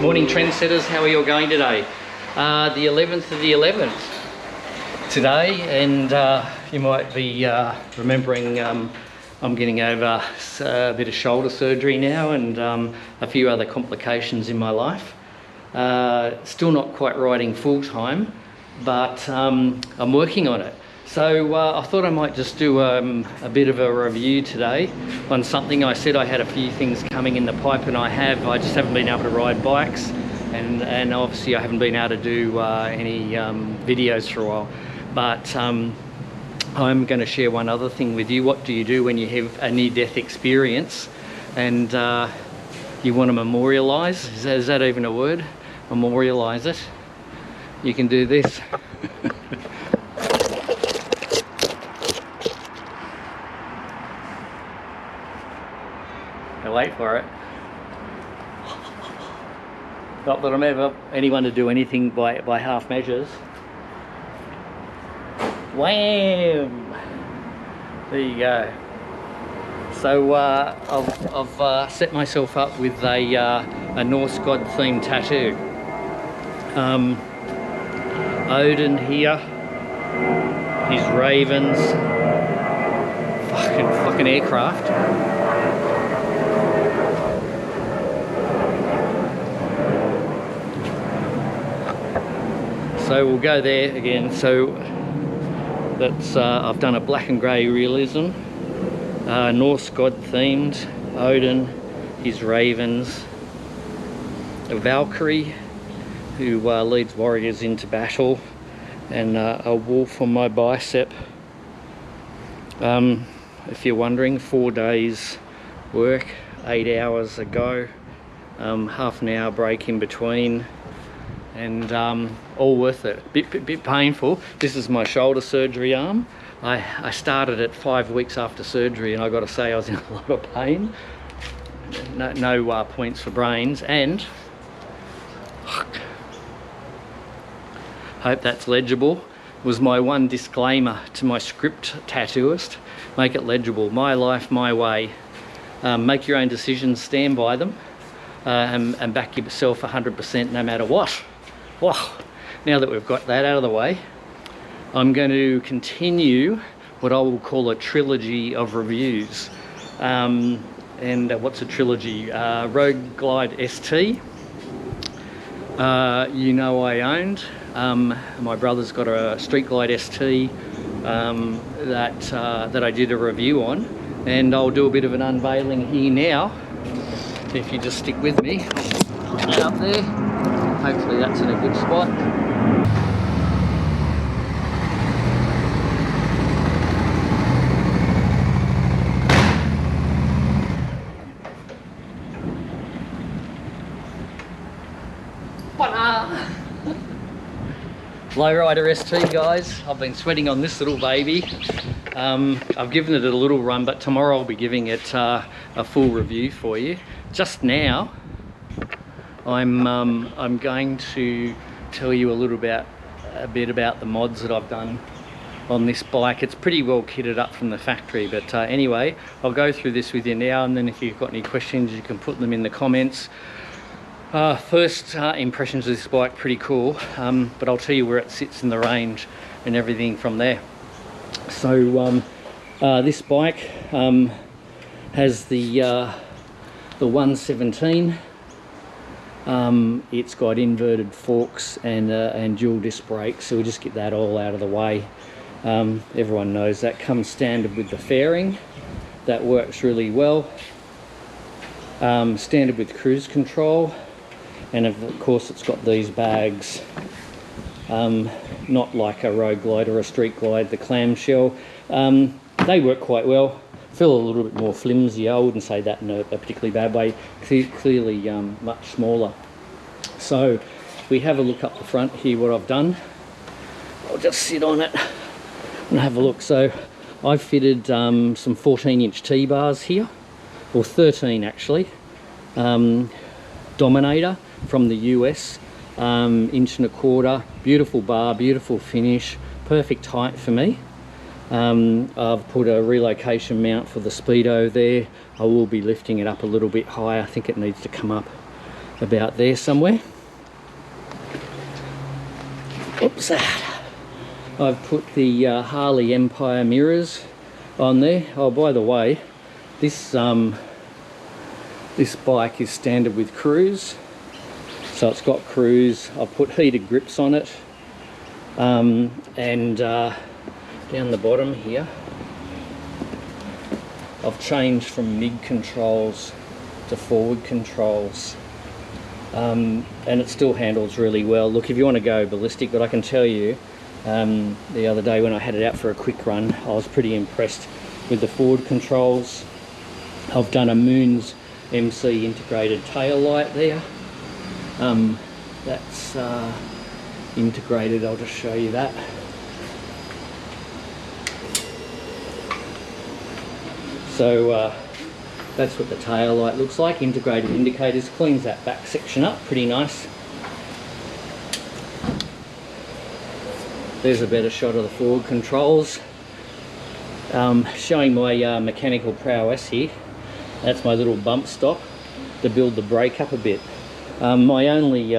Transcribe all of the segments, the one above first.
Morning trendsetters, how are you all going today? The 11th of the 11th today, and you might be remembering I'm getting over a bit of shoulder surgery now and a few other complications in my life. Still not quite riding full time, but I'm working on it. So I thought I might just do a bit of a review today on something. I said I had a few things coming in the pipe, and I just haven't been able to ride bikes, and obviously I haven't been able to do any videos for a while. But I'm going to share one other thing with you. What do you do when you have a near-death experience and you want to memorialise? Is that even a word? Memorialise it. You can do this. Wait for it. Not that I'm ever anyone to do anything by half measures. Wham! There you go. So I've set myself up with a Norse god themed tattoo. Odin here, his ravens, fucking aircraft. So we'll go there again. So that's I've done a black and grey realism, Norse god themed, Odin, his ravens, a Valkyrie who leads warriors into battle, and a wolf on my bicep. If you're wondering, 4 days work, 8 hours a go, half an hour break in between, and all worth it. Bit painful. This is my shoulder surgery arm. I started it 5 weeks after surgery, and I got to say I was in a lot of pain. No points for brains, and hope that's legible. Was my one disclaimer to my script tattooist. Make it legible. My life, my way. Make your own decisions, stand by them, and back yourself 100% no matter what. Wow. Now that we've got that out of the way, I'm going to continue what I will call a trilogy of reviews. And what's a trilogy? Road Glide ST, I owned. My brother's got a Street Glide ST that I did a review on, and I'll do a bit of an unveiling here now. If you just stick with me, out there. Hopefully that's in a good spot. Lowrider ST, guys. I've been sweating on this little baby. I've given it a little run, but tomorrow I'll be giving it a full review for you. Just now, I'm going to tell you a bit about the mods that I've done on this bike. It's pretty well kitted up from the factory, but anyway, I'll go through this with you now, and then if you've got any questions, you can put them in the comments. First impressions of this bike, pretty cool, but I'll tell you where it sits in the range and everything from there. So this bike has the 117. It's got inverted forks and dual disc brakes, so we'll just get that all out of the way. Everyone knows that comes standard with the fairing. That works really well. Standard with cruise control, and of course it's got these bags. Not like a Road Glide or a Street Glide, the clamshell. They work quite well. Feel a little bit more flimsy. I wouldn't say that in a particularly bad way. Clearly much smaller. So we have a look up the front here, what I've done. I'll just sit on it and have a look. So I've fitted some 14-inch T-bars here, or 13 actually. Dominator from the US, 1.25 inch, beautiful bar, beautiful finish, perfect height for me. I've put a relocation mount for the Speedo there. I will be lifting it up a little bit higher. I think it needs to come up about there somewhere. Oops. I've put the Harley Empire mirrors on there. Oh, by the way, this bike is standard with cruise, so it's got cruise. I've put heated grips on it, and down the bottom here I've changed from mid controls to forward controls, and it still handles really well. Look, if you want to go ballistic, but I can tell you the other day when I had it out for a quick run, I was pretty impressed with the forward controls. I've done a Moons MC integrated tail light there. That's integrated. I'll just show you that. So that's what the tail light looks like. Integrated indicators, cleans that back section up pretty nice. There's a better shot of the forward controls, showing my mechanical prowess here. That's my little bump stop to build the brake up a bit. My only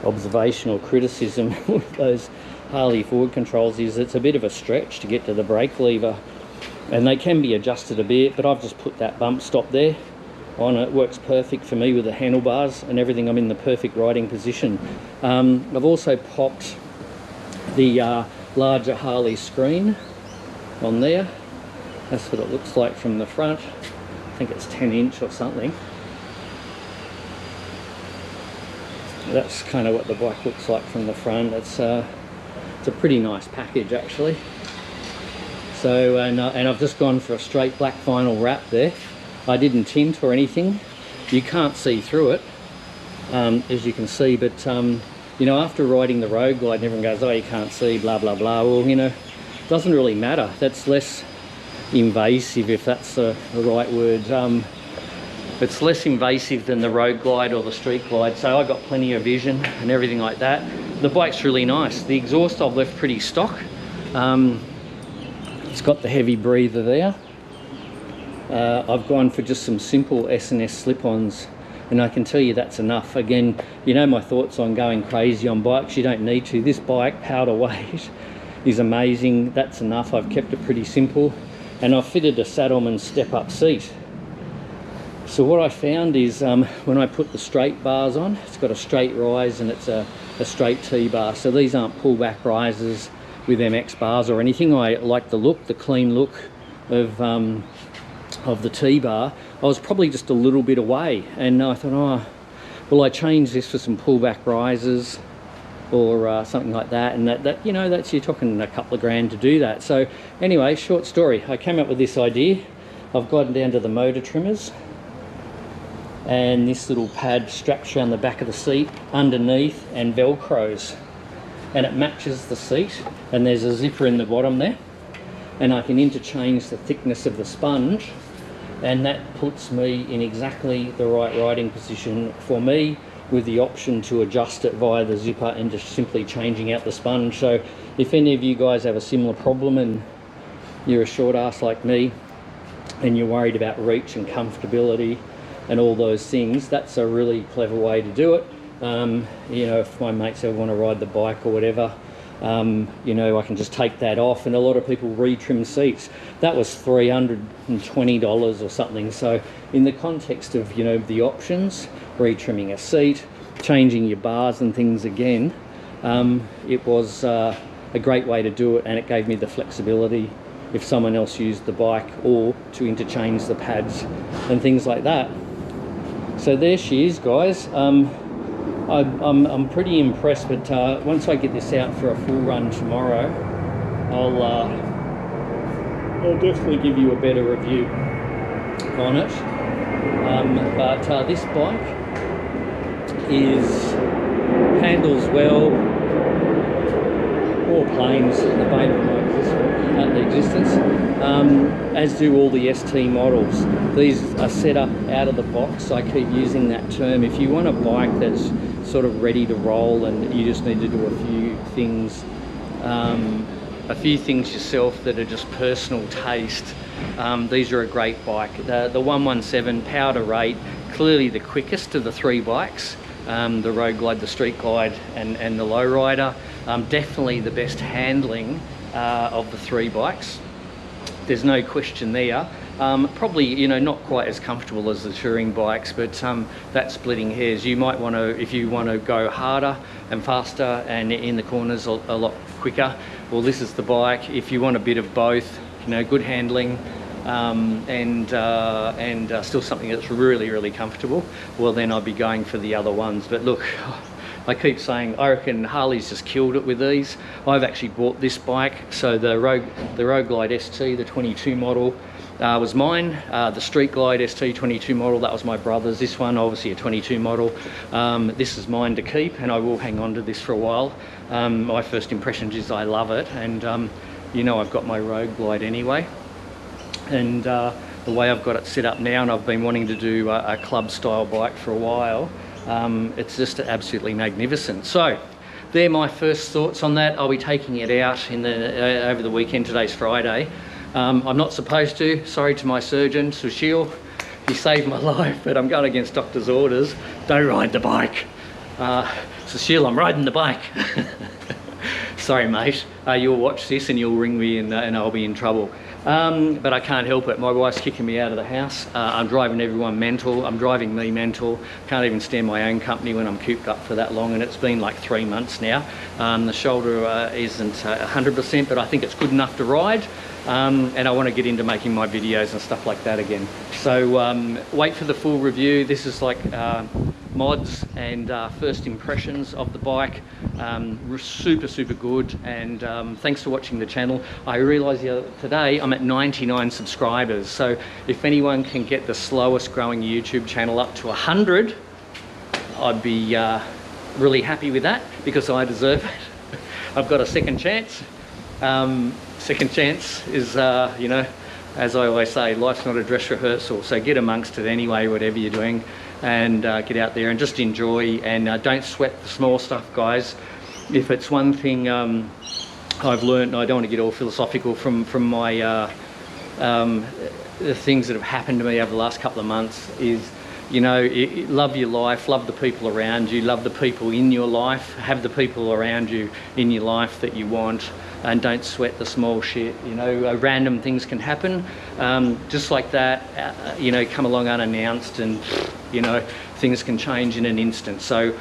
observation or criticism with those Harley forward controls is it's a bit of a stretch to get to the brake lever, and they can be adjusted a bit, but I've just put that bump stop there on. It works perfect for me with the handlebars and everything. I'm in the perfect riding position. I've also popped the larger Harley screen on there. That's what it looks like from the front. I think it's 10" or something. That's kind of what the bike looks like from the front. It's a pretty nice package actually. So and I've just gone for a straight black vinyl wrap there. I didn't tint or anything. You can't see through it, as you can see, but you know, after riding the road glide, everyone goes, oh, you can't see, blah blah blah. Well, you know, it doesn't really matter. That's less invasive, if that's the right word. It's less invasive than the road glide or the street glide, so I got plenty of vision and everything like that. The bike's really nice. The exhaust I've left pretty stock. It's got the heavy breather there. I've gone for just some simple S&S slip-ons, and I can tell you that's enough. Again, you know my thoughts on going crazy on bikes. You don't need to. This bike, power to weight, is amazing. That's enough. I've kept it pretty simple, and I've fitted a Saddleman step-up seat. So what I found is when I put the straight bars on, it's got a straight rise and it's a straight T-bar. So these aren't pullback risers with MX bars or anything. I like the look, the clean look of the T-bar. I was probably just a little bit away, and I thought, oh, well, I changed this for some pullback risers or something like that, and that you know, that's, you're talking a couple of grand to do that. So anyway, short story, I came up with this idea. I've gone down to the motor trimmers, and this little pad straps around the back of the seat underneath and velcros, and it matches the seat, and there's a zipper in the bottom there, and I can interchange the thickness of the sponge, and that puts me in exactly the right riding position for me, with the option to adjust it via the zipper and just simply changing out the sponge. So if any of you guys have a similar problem and you're a short ass like me and you're worried about reach and comfortability and all those things, that's a really clever way to do it. You know, if my mates ever want to ride the bike or whatever, you know, I can just take that off, and a lot of people retrim seats. That was $320 or something. So in the context of, you know, the options, retrimming a seat, changing your bars and things again, it was a great way to do it, and it gave me the flexibility if someone else used the bike, or to interchange the pads and things like that. So there she is, guys. I'm pretty impressed, but once I get this out for a full run tomorrow, I'll definitely give you a better review on it. But this bike handles well. More planes, the bane of my existence, as do all the ST models. These are set up out of the box. I keep using that term. If you want a bike that's sort of ready to roll and you just need to do a few things yourself that are just personal taste, these are a great bike. The 117 power to rate, clearly the quickest of the three bikes. The Road Glide, the Street Glide and the Lowrider. Definitely the best handling of the three bikes. There's no question there. Probably, you know, not quite as comfortable as the touring bikes, but that's splitting hairs. You might want to, if you want to go harder and faster and in the corners a lot quicker, well, this is the bike. If you want a bit of both, you know, good handling and still something that's really, really comfortable, well, then I'd be going for the other ones. But look, I keep saying, I reckon Harley's just killed it with these. I've actually bought this bike. So the Road Glide ST, the 22 model, was mine. The Street Glide ST 22 model, that was my brother's. This one, obviously a 22 model. This is mine to keep, and I will hang on to this for a while. My first impressions is I love it, and you know, I've got my Road Glide anyway. And the way I've got it set up now, and I've been wanting to do a club style bike for a while, it's just absolutely magnificent. So they're my first thoughts on that. I'll be taking it out in the over the weekend. Today's Friday. I'm not supposed to, sorry to my surgeon, Sushil. He saved my life, but I'm going against doctor's orders. Don't ride the bike. Sushil, I'm riding the bike. Sorry, mate. You'll watch this and you'll ring me and I'll be in trouble. But I can't help it. My wife's kicking me out of the house. I'm driving everyone mental. I'm driving me mental. Can't even stand my own company when I'm cooped up for that long, and it's been like 3 months now. The shoulder isn't 100%, but I think it's good enough to ride. And I want to get into making my videos and stuff like that again. So wait for the full review. This is like mods and first impressions of the bike. Super good, and thanks for watching the channel. I realised today I'm at 99 subscribers, so if anyone can get the slowest growing YouTube channel up to 100, I'd be really happy with that, because I deserve it. I've got a second chance. Second chance is, you know, as I always say, life's not a dress rehearsal, so get amongst it anyway, whatever you're doing, and get out there and just enjoy, and don't sweat the small stuff, guys. If it's one thing I've learned, and I don't want to get all philosophical from my the things that have happened to me over the last couple of months, is, you know, love your life, love the people around you, love the people in your life, have the people around you in your life that you want, and don't sweat the small shit. You know, random things can happen, just like that, you know, come along unannounced, and, you know, things can change in an instant. So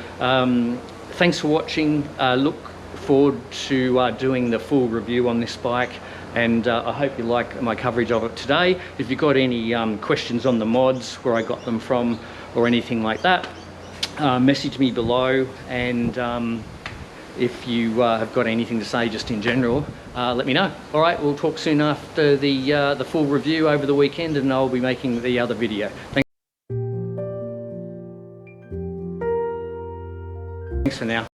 thanks for watching. Look forward to doing the full review on this bike, and I hope you like my coverage of it today. If you've got any questions on the mods, where I got them from, or anything like that, message me below, and if you have got anything to say just in general, let me know. All right, we'll talk soon after the full review over the weekend, and I'll be making the other video. Thanks for now.